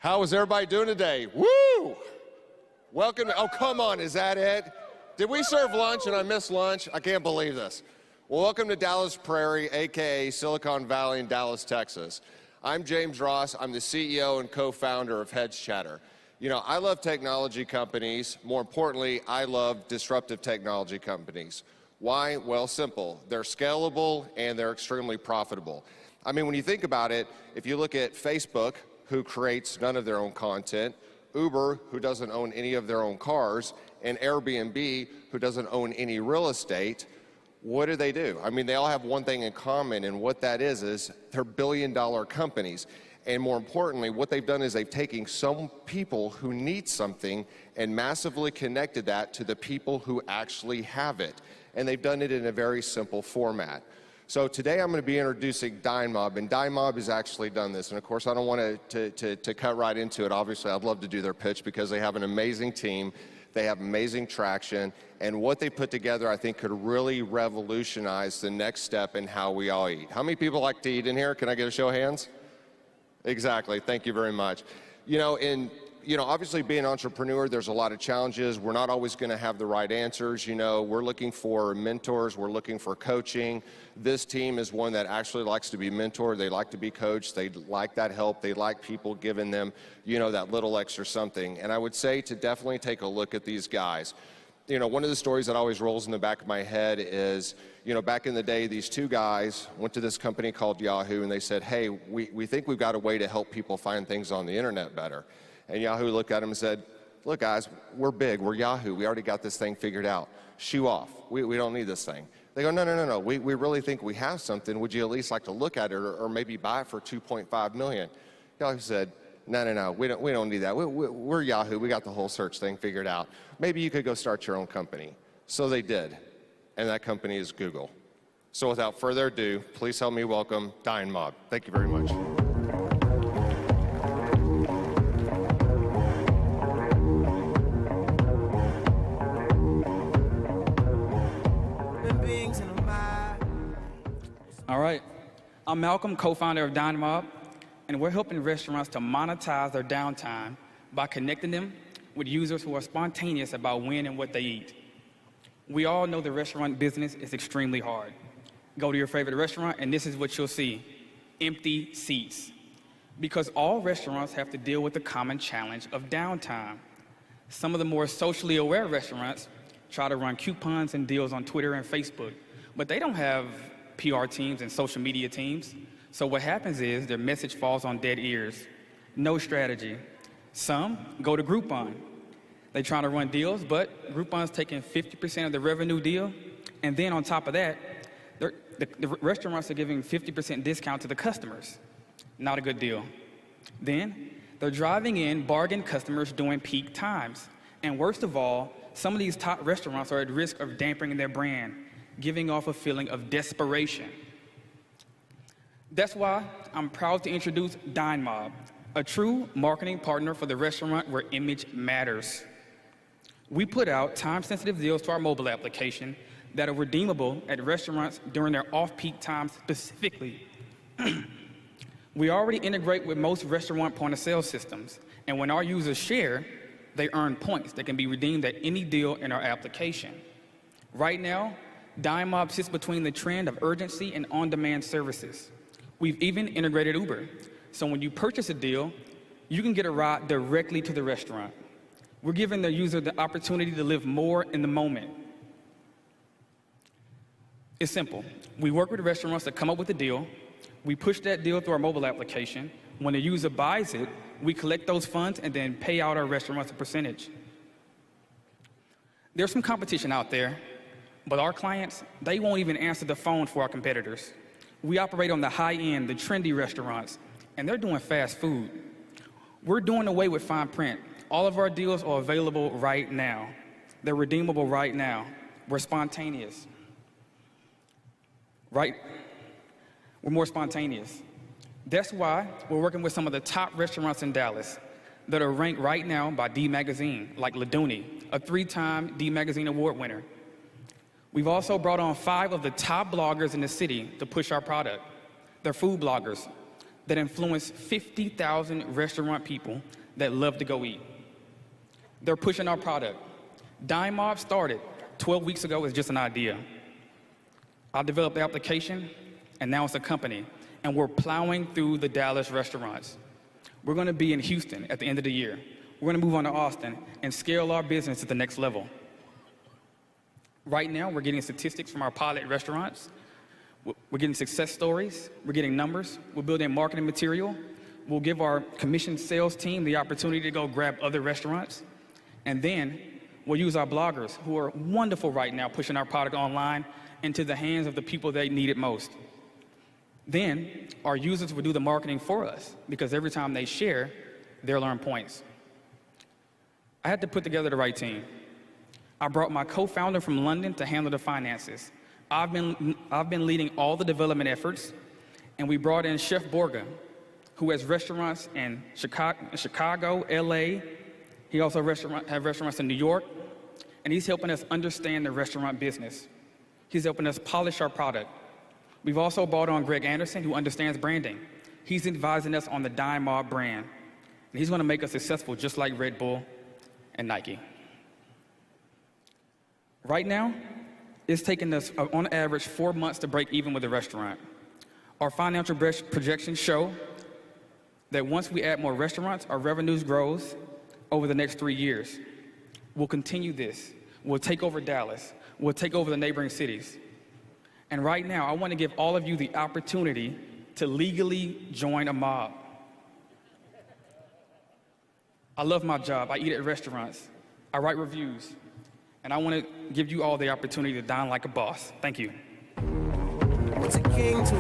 How is everybody doing today? Woo! Welcome to, oh, come on, is that it? Did we serve lunch and I missed lunch? I can't believe this. Well, welcome to Dallas Prairie, AKA Silicon Valley in Dallas, Texas. I'm James Ross. I'm the CEO and co-founder of Hedgechatter. You know, I love technology companies. More importantly, I love disruptive technology companies. Why? Well, simple. They're scalable and they're extremely profitable. I mean, when you think about it, if you look at Facebook, who creates none of their own content, Uber, who doesn't own any of their own cars, and Airbnb, who doesn't own any real estate, what do? I mean, they all have one thing in common, and what that is they're billion-dollar companies. And more importantly, what they've done is they've taken some people who need something and massively connected that to the people who actually have it. And they've done it in a very simple format. So today I'm going to be introducing DineMob, and DineMob has actually done this. And of course, I don't want to cut right into it. Obviously, I'd love to do their pitch because they have an amazing team. They have amazing traction, and what they put together, I think, could really revolutionize the next step in how we all eat. How many people like to eat in here? Can I get a show of hands? Exactly. Thank you very much. Obviously being an entrepreneur, there's a lot of challenges. We're not always going to have the right answers. We're looking for mentors. We're looking for coaching. This team is one that actually likes to be mentored. They like to be coached. They like that help. They like people giving them, that little extra something. And I would say to definitely take a look at these guys. One of the stories that always rolls in the back of my head is, back in the day, these two guys went to this company called Yahoo, and they said, hey, we think we've got a way to help people find things on the internet better. And Yahoo looked at him and said, look, guys, we're big. We're Yahoo. We already got this thing figured out. Shoo off. We don't need this thing. They go, no. We really think we have something. Would you at least like to look at it or maybe buy it for $2.5 million? Yahoo said, no. We don't need that. We're Yahoo. We got the whole search thing figured out. Maybe you could go start your own company. So they did. And that company is Google. So without further ado, please help me welcome DineMob. Thank you very much. All right, I'm Malcolm, co-founder of DineMob, and we're helping restaurants to monetize their downtime by connecting them with users who are spontaneous about when and what they eat. We all know the restaurant business is extremely hard. Go to your favorite restaurant, and this is what you'll see: empty seats. Because all restaurants have to deal with the common challenge of downtime. Some of the more socially aware restaurants try to run coupons and deals on Twitter and Facebook, but they don't have PR teams and social media teams. So what happens is their message falls on dead ears. No strategy. Some go to Groupon. They try to run deals, but Groupon's taking 50% of the revenue deal. And then on top of that, the restaurants are giving 50% discount to the customers. Not a good deal. Then they're driving in bargain customers during peak times. And worst of all, some of these top restaurants are at risk of dampening their brand, giving off a feeling of desperation. That's why I'm proud to introduce DineMob, a true marketing partner for the restaurant where image matters. We put out time-sensitive deals to our mobile application that are redeemable at restaurants during their off-peak times specifically. We already integrate with most restaurant point-of-sale systems, and when our users share, they earn points that can be redeemed at any deal in our application. Right now, DineMob sits between the trend of urgency and on-demand services. We've even integrated Uber. So when you purchase a deal, you can get a ride directly to the restaurant. We're giving the user the opportunity to live more in the moment. It's simple. We work with restaurants to come up with a deal. We push that deal through our mobile application. When the user buys it, we collect those funds and then pay out our restaurants a percentage. There's some competition out there, but our clients, they won't even answer the phone for our competitors. We operate on the high end, the trendy restaurants, and they're doing fast food. We're doing away with fine print. All of our deals are available right now. They're redeemable right now. We're spontaneous. Right? We're more spontaneous. That's why we're working with some of the top restaurants in Dallas that are ranked right now by D Magazine, like Laduni, a 3-time D Magazine award winner. We've also brought on 5 of the top bloggers in the city to push our product. They're food bloggers. that influence 50,000 restaurant people that love to go eat. They're pushing our product. DineMob started 12 weeks ago as just an idea. I developed the application, and now it's a company, and we're plowing through the Dallas restaurants. We're going to be in Houston at the end of the year. We're going to move on to Austin and scale our business to the next level. Right now, we're getting statistics from our pilot restaurants. We're getting success stories. We're getting numbers. We're building marketing material. We'll give our commissioned sales team the opportunity to go grab other restaurants. And then we'll use our bloggers, who are wonderful right now, pushing our product online into the hands of the people that need it most. Then our users will do the marketing for us, because every time they share, they'll earn points. I had to put together the right team. I brought my co-founder from London to handle the finances. I've been leading all the development efforts, and we brought in Chef Borga, who has restaurants in Chicago, LA. He also has restaurants in New York, and he's helping us understand the restaurant business. He's helping us polish our product. We've also brought on Greg Anderson, who understands branding. He's advising us on the DineMob brand, and he's going to make us successful just like Red Bull and Nike. Right now, it's taken us, on average, 4 months to break even with the restaurant. Our financial projections show that once we add more restaurants, our revenues grows over the next 3 years. We'll continue this. We'll take over Dallas. We'll take over the neighboring cities. And right now, I want to give all of you the opportunity to legally join a mob. I love my job. I eat at restaurants. I write reviews. And I want to give you all the opportunity to dine like a boss. Thank you. It's a king to